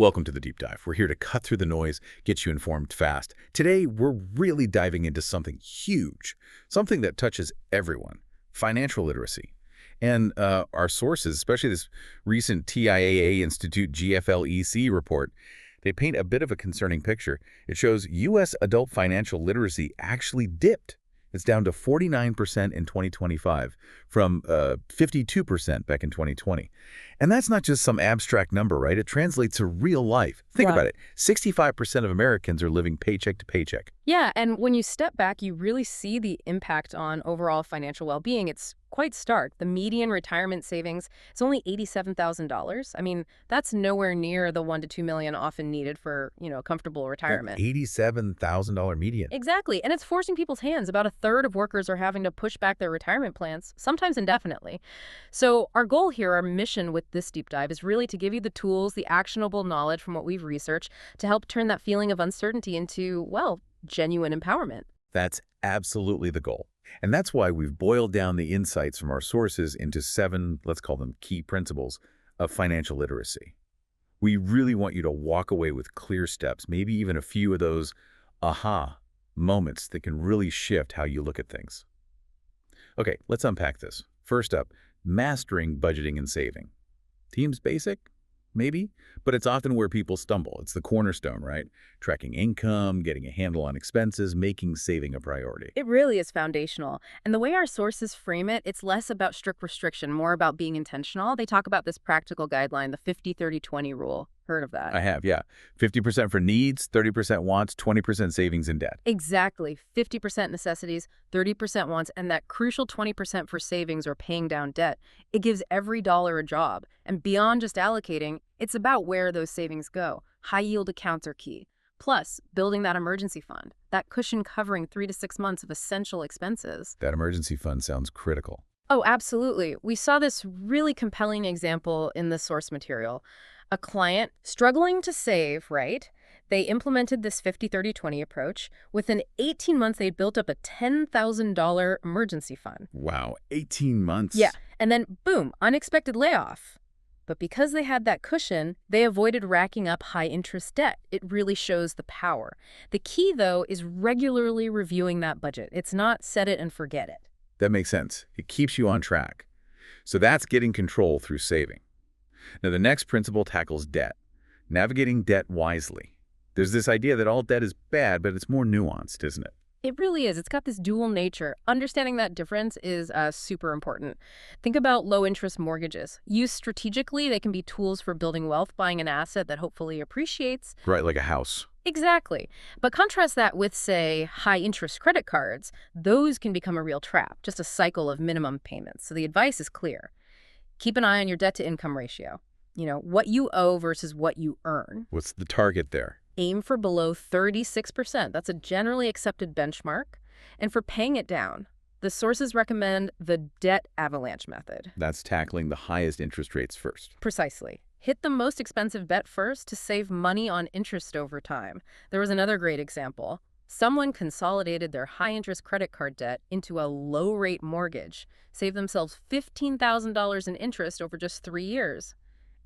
Welcome to the Deep Dive. We're here to cut through the noise, get you informed fast. Today, we're really diving into something huge, something that touches everyone, financial literacy. And our sources, especially this recent TIAA Institute GFLEC report, they paint a bit of a concerning picture. It shows U.S. adult financial literacy actually dipped. It's down to 49% in 2025 from 52% back in 2020. And that's not just some abstract number, right? It translates to real life. Think about it. 65% of Americans are living paycheck to paycheck. Yeah, and when you step back, you really see the impact on overall financial well-being. It's quite stark. The median retirement savings is only $87,000. I mean, that's nowhere near the $1 to $2 million often needed for, a comfortable retirement. $87,000 median. Exactly, and it's forcing people's hands. About a third of workers are having to push back their retirement plans, sometimes indefinitely. So our goal here, our mission with this deep dive, is really to give you the tools, the actionable knowledge from what we've researched to help turn that feeling of uncertainty into, well, genuine empowerment. That's absolutely the goal. And that's why we've boiled down the insights from our sources into 7, let's call them key principles of financial literacy. We really want you to walk away with clear steps, maybe even a few of those aha moments that can really shift how you look at things. Okay, let's unpack this. First up, mastering budgeting and saving. Seems basic? Maybe, but it's often where people stumble. It's the cornerstone, right? Tracking income, getting a handle on expenses, making saving a priority. It really is foundational. And the way our sources frame it, it's less about strict restriction, more about being intentional. They talk about this practical guideline, the 50-30-20 rule. Heard of that? I have, yeah. 50% for needs, 30% wants, 20% savings and debt. Exactly. 50% necessities, 30% wants, and that crucial 20% for savings or paying down debt. It gives every dollar a job. And beyond just allocating, it's about where those savings go. High-yield accounts are key. Plus, building that emergency fund, that cushion covering 3 to 6 months of essential expenses. That emergency fund sounds critical. Oh, absolutely. We saw this really compelling example in the source material. A client struggling to save, right? They implemented this 50-30-20 approach. Within 18 months, they'd built up a $10,000 emergency fund. Wow, 18 months? Yeah, and then boom, unexpected layoff. But because they had that cushion, they avoided racking up high-interest debt. It really shows the power. The key, though, is regularly reviewing that budget. It's not set it and forget it. That makes sense. It keeps you on track. So that's getting control through saving. Now, the next principle tackles debt, navigating debt wisely. There's this idea that all debt is bad, but it's more nuanced, isn't it? It really is. It's got this dual nature. Understanding that difference is super important. Think about low-interest mortgages. Used strategically, they can be tools for building wealth, buying an asset that hopefully appreciates. Right, like a house. Exactly. But contrast that with, say, high-interest credit cards. Those can become a real trap, just a cycle of minimum payments. So the advice is clear. Keep an eye on your debt-to-income ratio. What you owe versus what you earn. What's the target there? Aim for below 36%. That's a generally accepted benchmark. And for paying it down, the sources recommend the debt avalanche method. That's tackling the highest interest rates first. Precisely. Hit the most expensive bet first to save money on interest over time. There was another great example. Someone consolidated their high-interest credit card debt into a low-rate mortgage, saved themselves $15,000 in interest over just 3 years.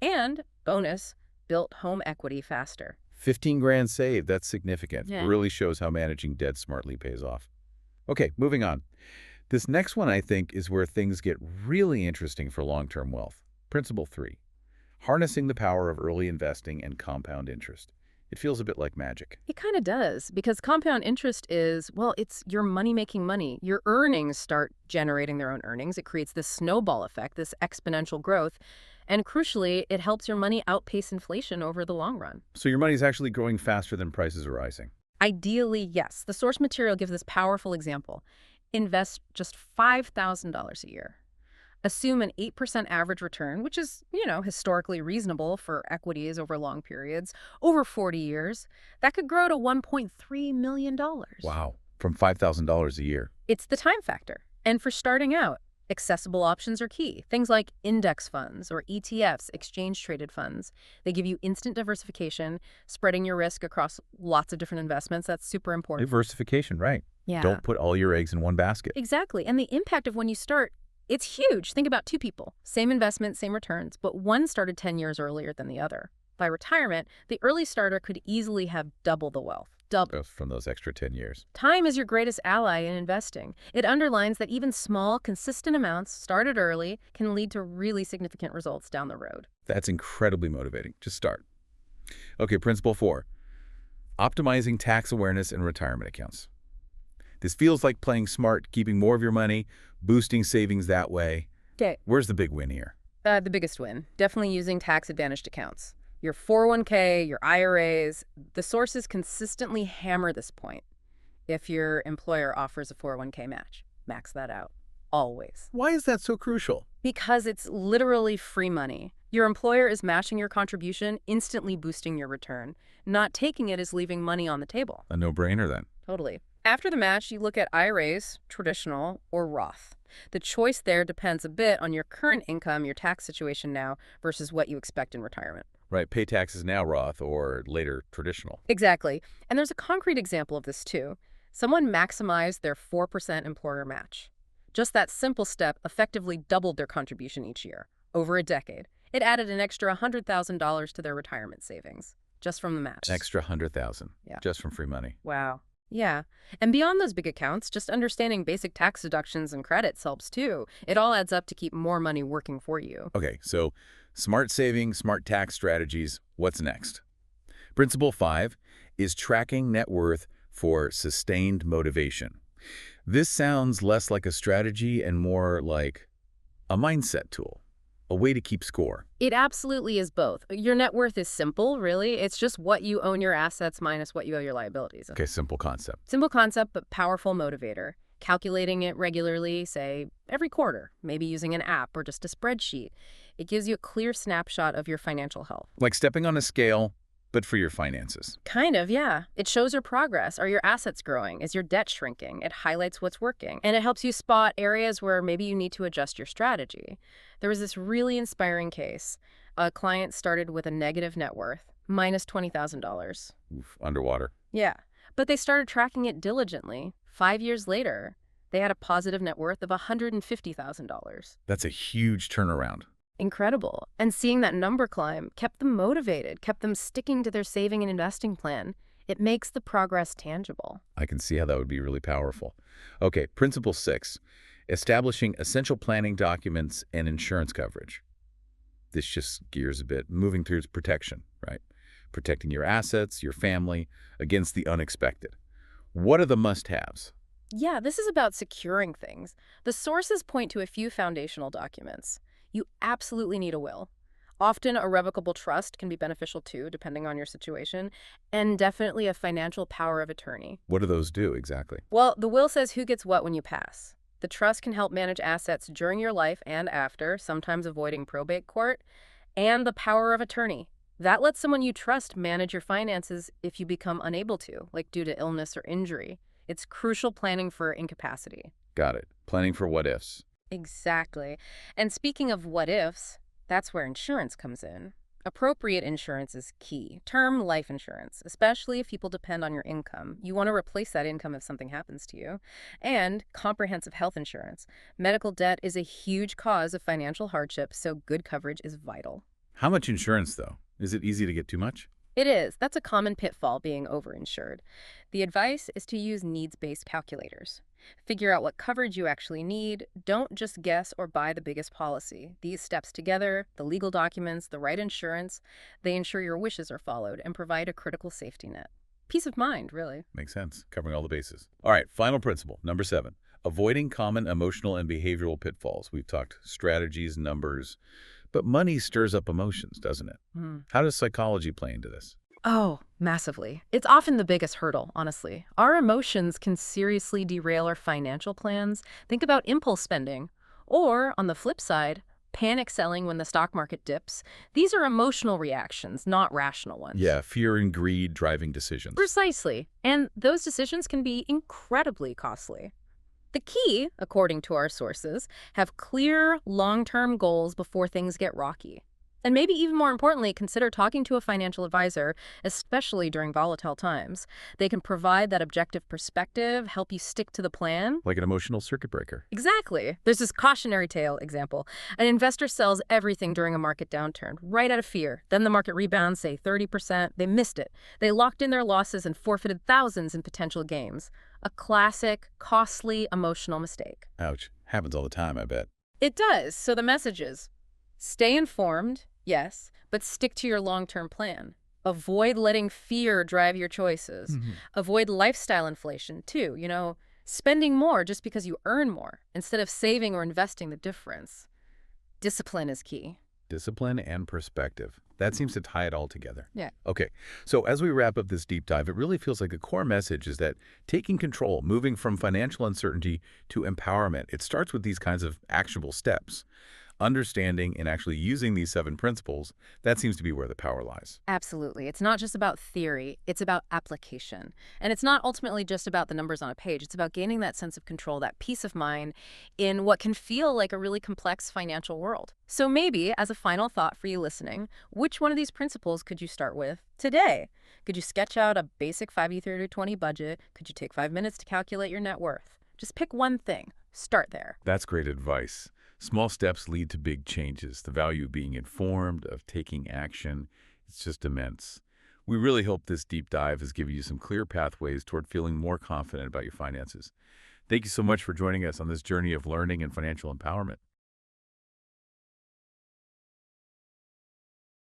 And, bonus, built home equity faster. 15 grand saved, that's significant. Yeah. It really shows how managing debt smartly pays off. Okay, moving on. This next one, I think, is where things get really interesting for long-term wealth. Principle 3, harnessing the power of early investing and compound interest. It feels a bit like magic. It kind of does, because compound interest is, well, it's your money making money. Your earnings start generating their own earnings. It creates this snowball effect, this exponential growth. And crucially, it helps your money outpace inflation over the long run. So your money's actually growing faster than prices are rising. Ideally, yes. The source material gives this powerful example. Invest just $5,000 a year. Assume an 8% average return, which is, historically reasonable for equities over long periods, over 40 years. That could grow to $1.3 million. Wow, from $5,000 a year. It's the time factor. And for starting out, accessible options are key. Things like index funds or ETFs, exchange-traded funds. They give you instant diversification, spreading your risk across lots of different investments. That's super important. Diversification, right. Yeah. Don't put all your eggs in one basket. Exactly. And the impact of when you start, it's huge. Think about two people. Same investment, same returns, but one started 10 years earlier than the other. By retirement, the early starter could easily have double the wealth. Double. From those extra 10 years. Time is your greatest ally in investing. It underlines that even small, consistent amounts started early can lead to really significant results down the road. That's incredibly motivating. Just start. Okay, principle 4. Optimizing tax awareness in retirement accounts. This feels like playing smart, keeping more of your money, boosting savings that way. Okay. Where's the big win here? The biggest win, definitely using tax-advantaged accounts. Your 401k, your IRAs, the sources consistently hammer this point. If your employer offers a 401k match, max that out. Always. Why is that so crucial? Because it's literally free money. Your employer is matching your contribution, instantly boosting your return. Not taking it is leaving money on the table. A no-brainer then. Totally. After the match, you look at IRAs, traditional, or Roth. The choice there depends a bit on your current income, your tax situation now, versus what you expect in retirement. Right, pay taxes now Roth or later traditional. Exactly. And there's a concrete example of this too. Someone maximized their 4% employer match. Just that simple step effectively doubled their contribution each year, over a decade. It added an extra $100,000 to their retirement savings, just from the match. An extra $100,000, Yeah. just from free money. Wow. Yeah. And beyond those big accounts, just understanding basic tax deductions and credits helps too. It all adds up to keep more money working for you. Okay, so smart saving, smart tax strategies. What's next? Principle 5 is tracking net worth for sustained motivation. This sounds less like a strategy and more like a mindset tool, a way to keep score. It absolutely is both. Your net worth is simple, really. It's just what you own your assets minus what you owe your liabilities. Okay, simple concept. Simple concept, but powerful motivator. Calculating it regularly, say, every quarter, maybe using an app or just a spreadsheet. It gives you a clear snapshot of your financial health. Like stepping on a scale, but for your finances. Kind of, yeah. It shows your progress. Are your assets growing? Is your debt shrinking? It highlights what's working. And it helps you spot areas where maybe you need to adjust your strategy. There was this really inspiring case. A client started with a negative net worth, minus $20,000. Oof, underwater. Yeah, but they started tracking it diligently. 5 years later, they had a positive net worth of $150,000. That's a huge turnaround. Incredible. And seeing that number climb kept them motivated, kept them sticking to their saving and investing plan. It makes the progress tangible. I can see how that would be really powerful. Okay, principle 6, establishing essential planning documents and insurance coverage. This just gears a bit, moving through protection, right? Protecting your assets, your family, against the unexpected. What are the must-haves? Yeah, this is about securing things. The sources point to a few foundational documents. You absolutely need a will. Often a revocable trust can be beneficial too, depending on your situation, and definitely a financial power of attorney. What do those do exactly? Well, the will says who gets what when you pass. The trust can help manage assets during your life and after, sometimes avoiding probate court, and the power of attorney. That lets someone you trust manage your finances if you become unable to, like due to illness or injury. It's crucial planning for incapacity. Got it. Planning for what-ifs. Exactly. And speaking of what-ifs, that's where insurance comes in. Appropriate insurance is key. Term life insurance, especially if people depend on your income. You want to replace that income if something happens to you. And comprehensive health insurance. Medical debt is a huge cause of financial hardship, so good coverage is vital. How much insurance, though? Is it easy to get too much? It is. That's a common pitfall, being overinsured. The advice is to use needs-based calculators. Figure out what coverage you actually need. Don't just guess or buy the biggest policy. These steps together, the legal documents, the right insurance, they ensure your wishes are followed and provide a critical safety net. Peace of mind, really. Makes sense. Covering all the bases. All right, final principle, number 7. Avoiding common emotional and behavioral pitfalls. We've talked strategies, numbers, but money stirs up emotions, doesn't it? How does psychology play into this? Oh, massively. It's often the biggest hurdle, honestly. Our emotions can seriously derail our financial plans. Think about impulse spending. Or, on the flip side, panic selling when the stock market dips. These are emotional reactions, not rational ones. Yeah, fear and greed driving decisions. Precisely. And those decisions can be incredibly costly. The key, according to our sources, have clear, long-term goals before things get rocky. And maybe even more importantly, consider talking to a financial advisor, especially during volatile times. They can provide that objective perspective, help you stick to the plan. Like an emotional circuit breaker. Exactly. There's this cautionary tale example. An investor sells everything during a market downturn, right out of fear. Then the market rebounds, say 30%. They missed it. They locked in their losses and forfeited thousands in potential gains. A classic, costly, emotional mistake. Ouch. Happens all the time, I bet. It does. So the message is, stay informed, yes, but stick to your long-term plan. Avoid letting fear drive your choices. Avoid lifestyle inflation, too. Spending more just because you earn more, instead of saving or investing the difference. Discipline is key. Discipline and perspective. That seems to tie it all together. Yeah. Okay, so as we wrap up this deep dive, it really feels like a core message is that taking control, moving from financial uncertainty to empowerment, it starts with these kinds of actionable steps. Understanding and actually using these 7 principles, that seems to be where the power lies. Absolutely. It's not just about theory, it's about application. And it's not ultimately just about the numbers on a page. It's about gaining that sense of control, that peace of mind in what can feel like a really complex financial world. So maybe, as a final thought for you listening, which one of these principles could you start with today? Could you sketch out a basic 5E30-20 budget? Could you take 5 minutes to calculate your net worth? Just pick one thing. Start there. That's great advice. Small steps lead to big changes. The value of being informed, of taking action, it's just immense. We really hope this deep dive has given you some clear pathways toward feeling more confident about your finances. Thank you so much for joining us on this journey of learning and financial empowerment.